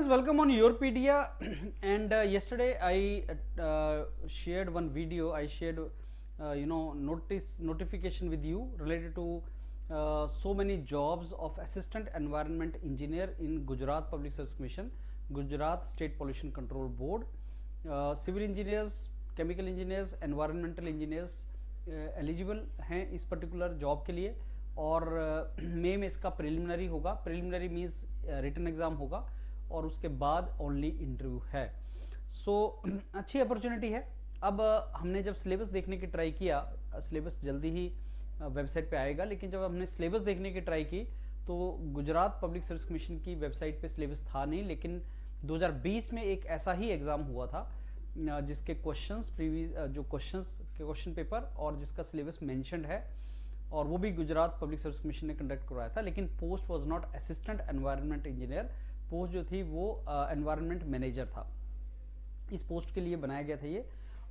Friends, welcome on Yourpedia. And yesterday I shared one video. I shared notification with you related to so many jobs of assistant environment engineer in Gujarat Public Service Commission, Gujarat State Pollution Control Board. Civil engineers, chemical engineers, environmental engineers eligible हैं इस particular job के लिए। और मई में इसका preliminary होगा। Preliminary means written exam होगा और उसके बाद ओनली इंटरव्यू है। सो अच्छी अपॉर्चुनिटी है। अब हमने जब सिलेबस देखने की ट्राई किया, सिलेबस जल्दी ही वेबसाइट पे आएगा, लेकिन जब हमने सिलेबस देखने की ट्राई की तो गुजरात पब्लिक सर्विस कमीशन की वेबसाइट पे सिलेबस था नहीं, लेकिन 2020 में एक ऐसा ही एग्जाम हुआ था जिसके क्वेश्चंस प्रीवियस जो क्वेश्चंस के क्वेश्चन पेपर और जिसका सिलेबस मेंशन्ड है, और वो भी गुजरात पब्लिक सर्विस कमीशन ने कंडक्ट करवाया था। लेकिन post was not assistant environment engineer, post जो थी वो एनवायरनमेंट मैनेजर था। इस पोस्ट के लिए बनाया गया था ये।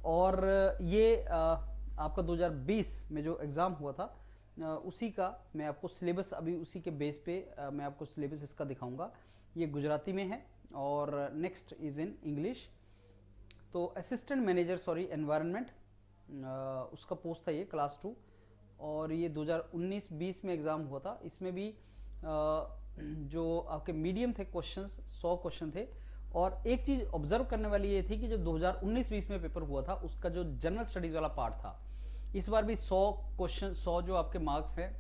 और ये आपका 2020 में जो एग्ज़ाम हुआ था उसी का मैं आपको सिलेबस अभी उसी के बेस पे मैं आपको सिलेबस इसका दिखाऊंगा। ये गुजराती में है और नेक्स्ट इज़ इन इंग्लिश। तो असिस्टेंट मैनेजर एनवायरनमेंट उसका पोस्ट था ये, क्लास 2, और ये 2019-20 में एग्ज़ाम हुआ था। इसमें भी जो आपके मीडियम थे क्वेश्चंस, 100 क्वेश्चन थे। और एक चीज़ ऑब्जर्व करने वाली ये थी कि जब 2019-20 में पेपर हुआ था उसका जो जनरल स्टडीज़ वाला पार्ट था, इस बार भी 100 क्वेश्चन, 100 जो आपके मार्क्स हैं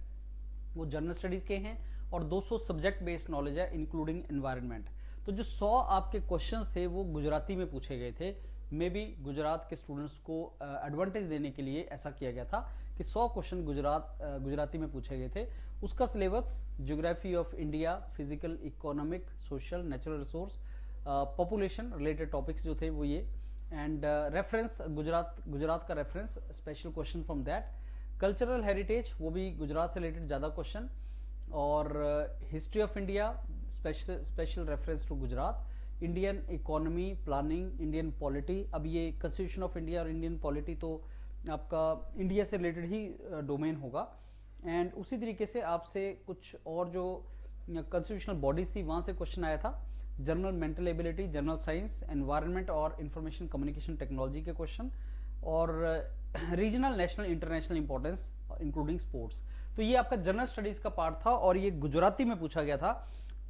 वो जनरल स्टडीज़ के हैं और 200 सब्जेक्ट बेस्ड नॉलेज है इंक्लूडिंग एनवायरनमेंट। तो जो 100 आपके क्वेश्चंस थे वो गुजराती में पूछे गए थे। मे बी गुजरात के स्टूडेंट्स को एडवांटेज देने के लिए ऐसा किया गया था कि 100 क्वेश्चन गुजराती में पूछे गए थे। उसका syllabus geography of India, physical, economic, social, natural resource, population related topics जो थे वो ये। एंड रेफरेंस गुजरात का reference, special question from that. Cultural heritage, वो भी गुजरात से रिलेटेड ज़्यादा क्वेश्चन। और history of India, special reference to Gujarat. Indian economy, planning, Indian polity. अब ये कॉन्स्टिट्यूशन ऑफ इंडिया और इंडियन पॉलिटी तो आपका इंडिया से रिलेटेड ही डोमेन होगा। एंड उसी तरीके से आपसे कुछ और जो कॉन्स्टिट्यूशनल बॉडीज थी वहाँ से क्वेश्चन आया था। General mental ability, general science, environment और इंफॉर्मेशन कम्युनिकेशन टेक्नोलॉजी के क्वेश्चन, और regional, national, international importance including sports. तो ये आपका जनरल स्टडीज का पार्ट था और ये गुजराती में पूछा गया था।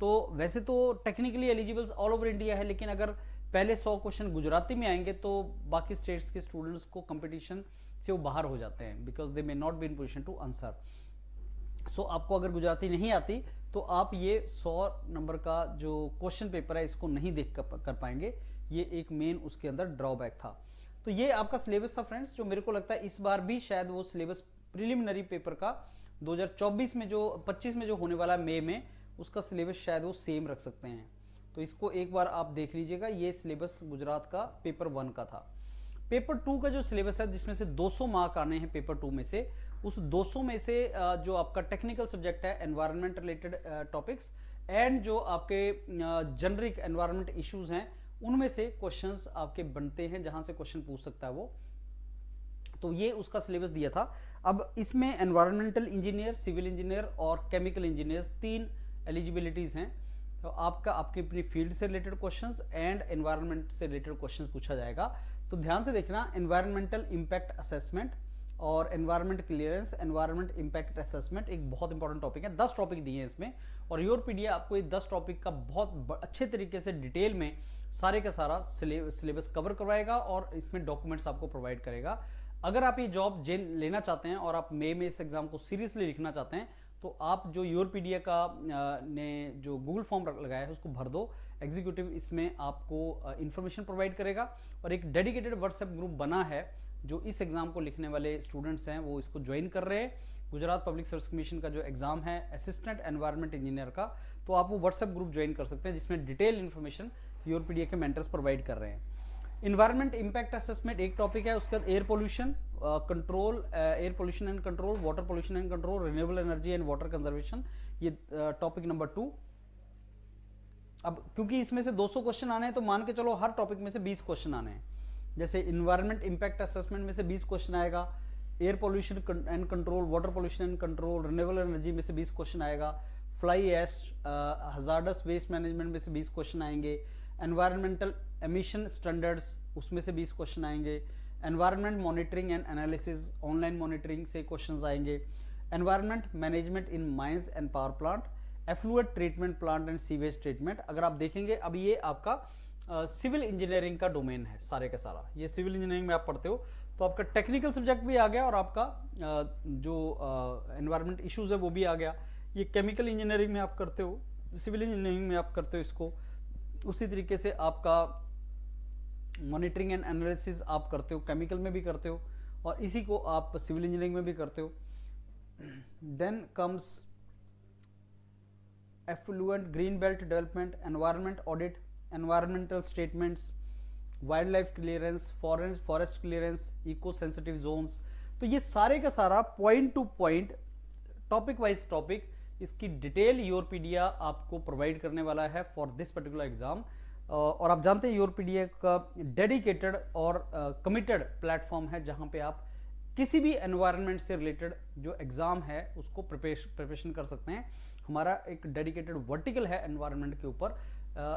तो वैसे तो टेक्निकली एलिजिबल्स ऑल ओवर इंडिया है, लेकिन अगर पहले 100 क्वेश्चन गुजराती में आएंगे तो बाकी स्टेट्स के स्टूडेंट्स को कंपटीशन से वो बाहर हो जाते हैं, because they may not be in position to answer. So आपको अगर गुजराती नहीं आती तो आप ये 100 नंबर का जो क्वेश्चन पेपर है इसको नहीं देख कर पाएंगे। ये एक मेन उसके अंदर ड्रॉबैक था। तो ये आपका सिलेबस था फ्रेंड्स, जो मेरे को लगता है इस बार भी शायद वो सिलेबस प्रिलिमिनरी पेपर का 2024 में जो 25 में जो होने वाला मई में, उसका सिलेबस शायद वो सेम रख सकते हैं। तो इसको एक बार आप देख लीजिएगा। ये सिलेबस गुजरात का पेपर 1 का था। पेपर 2 का जो सिलेबस है जिसमें से 200 मार्क आने हैं पेपर 2 में से, उस 200 में से जो आपका टेक्निकल सब्जेक्ट है एनवायरनमेंट रिलेटेड टॉपिक्स एंड जो आपके जेनरिक एनवायरनमेंट इश्यूज हैं उनमें से क्वेश्चंस आपके बनते हैं, जहां से क्वेश्चन पूछ सकता है वो। तो ये उसका सिलेबस दिया था। अब इसमें एनवायरमेंटल इंजीनियर, सिविल इंजीनियर और केमिकल इंजीनियर्स 3 एलिजिबिलिटीज हैं। तो आपका आपके अपनी फील्ड से रिलेटेड क्वेश्चंस एंड एनवायरनमेंट से रिलेटेड क्वेश्चंस पूछा जाएगा। तो ध्यान से देखना, एनवायरमेंटल इंपैक्ट असेसमेंट और environment clearance, environment impact assessment एक बहुत इंपॉर्टेंट टॉपिक है। 10 टॉपिक दिए हैं इसमें, और योरपीडिया आपको ये 10 टॉपिक का बहुत अच्छे तरीके से डिटेल में सारे का सारा सिलेबस कवर करवाएगा और इसमें डॉक्यूमेंट्स आपको प्रोवाइड करेगा। अगर आप ये जॉब लेना चाहते हैं और आप मई में इस एग्जाम को सीरियसली लिखना चाहते हैं तो आप जो योरपीडिया का ने जो गूगल फॉर्म लगाया है उसको भर दो। एग्जीक्यूटिव इसमें आपको इंफॉर्मेशन प्रोवाइड करेगा और एक डेडिकेटेड व्हाट्सएप ग्रुप बना है जो इस एग्जाम को लिखने वाले स्टूडेंट्स हैं वो इसको ज्वाइन कर रहे हैं। गुजरात पब्लिक सर्विस कमीशन का जो एग्जाम है असिस्टेंट एनवायरनमेंट इंजीनियर का, तो आप वो व्हाट्सएप ग्रुप ज्वाइन कर सकते हैं जिसमें डिटेल इन्फॉर्मेशन योरपीडिया के मेंटर्स प्रोवाइड कर रहे हैं। इन्वायरमेंट इंपैक्ट असेसमेंट एक टॉपिक है, उसके बाद air pollution control, air pollution and control, water pollution and control, renewable energy and water conservation, ये टॉपिक नंबर 2। अब क्योंकि इसमें से 200 क्वेश्चन आने हैं तो मान के चलो हर टॉपिक में से 20 क्वेश्चन आने हैं। जैसे इन्वायरमेंट इंपैक्ट असेसमेंट में से 20 क्वेश्चन आएगा, air pollution and control, water pollution and control, renewable energy में से 20 क्वेश्चन आएगा, fly ash, hazardous waste management में से 20 क्वेश्चन आएंगे, एनवायरमेंटल एमिशन स्टैंडर्ड्स, उसमें से 20 क्वेश्चन आएंगे। Environment monitoring and analysis, online monitoring से क्वेश्चंस आएंगे। Environment management in mines and power plant, effluent treatment plant and sewage treatment. अगर आप देखेंगे अभी ये आपका सिविल इंजीनियरिंग का डोमेन है सारे का सारा, ये सिविल इंजीनियरिंग में आप पढ़ते हो, तो आपका टेक्निकल सब्जेक्ट भी आ गया और आपका जो एनवायरमेंट इश्यूज है वो भी आ गया। ये केमिकल इंजीनियरिंग में आप करते हो, सिविल इंजीनियरिंग में आप करते हो इसको, उसी तरीके से आपका मॉनिटरिंग एंड एनालिसिस आप करते हो, केमिकल में भी करते हो, और इसी को आप सिविल इंजीनियरिंग में भी करते हो। Then comes effluent green belt development, environment audit, environmental statements, wild life clearance, forest clearance, eco sensitive zones. तो ये सारे का सारा point to point, topic wise topic, इसकी डिटेल योरपीडिया आपको प्रोवाइड करने वाला है फॉर दिस पर्टिकुलर एग्जाम। और आप जानते हैं योरपीडिया का डेडिकेटेड और कमिटेड प्लेटफॉर्म है जहां पे आप किसी भी एनवायरनमेंट से रिलेटेड जो एग्जाम है उसको प्रिपरेशन कर सकते हैं। हमारा एक डेडिकेटेड वर्टिकल है एनवायरनमेंट के ऊपर।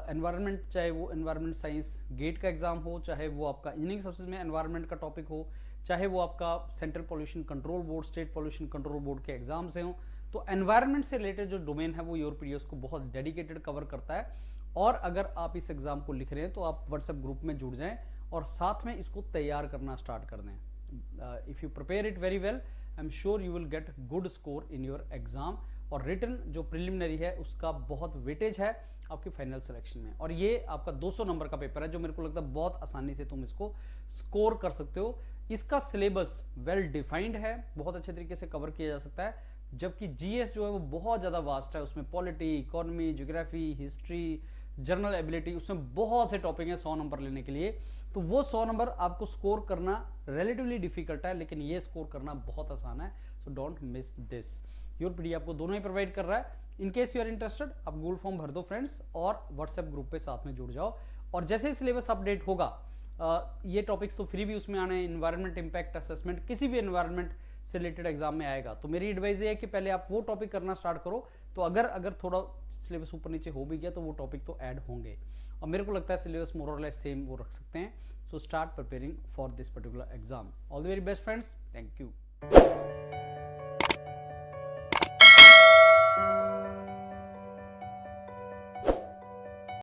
एनवायरनमेंट चाहे वो एनवायरनमेंट साइंस गेट का एग्जाम हो, चाहे वो आपका इंजीनियरिंग सर्विसेज में एनवायरनमेंट का टॉपिक हो, चाहे वो आपका central pollution control board, state pollution control board के एग्जाम से हो, तो एनवायरनमेंट से रिलेटेड जो डोमेन है वो योरपीडिया उसको बहुत डेडिकेटेड कवर करता है। और अगर आप इस एग्जाम को लिख रहे हैं तो आप व्हाट्सएप ग्रुप में जुड़ जाएं और साथ में इसको तैयार करना स्टार्ट कर दें। If you prepare it very well, I am sure you will get good score in your exam. और रिटन जो प्रिलिमिनरी है उसका बहुत वेटेज है आपके फाइनल सिलेक्शन में, और ये आपका 200 नंबर का पेपर है जो मेरे को लगता है बहुत आसानी से तुम इसको स्कोर कर सकते हो। इसका सिलेबस वेल डिफाइंड है, बहुत अच्छे तरीके से कवर किया जा सकता है, जबकि जीएस जो है वो बहुत ज़्यादा वास्ट है। उसमें polity, economy, geography, history, general ability, उसमें बहुत से टॉपिक हैं 100 नंबर लेने के लिए। तो वो 100 नंबर आपको स्कोर करना रिलेटिवली डिफिकल्ट है, लेकिन ये स्कोर करना बहुत आसान है। So don't miss this. Yourpedia आपको दोनों ही प्रोवाइड कर रहा है। In case you are interested, आप गूगल फॉर्म भर दो फ्रेंड्स और व्हाट्सएप ग्रुप पे साथ में जुड़ जाओ। और जैसे ही सिलेबस अपडेट होगा, ये टॉपिक्स तो फ्री भी उसमें आने हैं। इन्वायरमेंट इंपैक्ट असेसमेंट किसी भी एनवायरमेंट से रिलेटेड एग्जाम में आएगा, तो मेरी एडवाइस ये है कि पहले आप वो टॉपिक करना स्टार्ट करो। तो अगर थोड़ा सिलेबस ऊपर नीचे हो भी गया तो वो टॉपिक तो ऐड होंगे, और मेरे को लगता है सिलेबस मोर और लेस सेम वो रख सकते हैं। So start preparing for this particular exam. All the very best friends, thank you.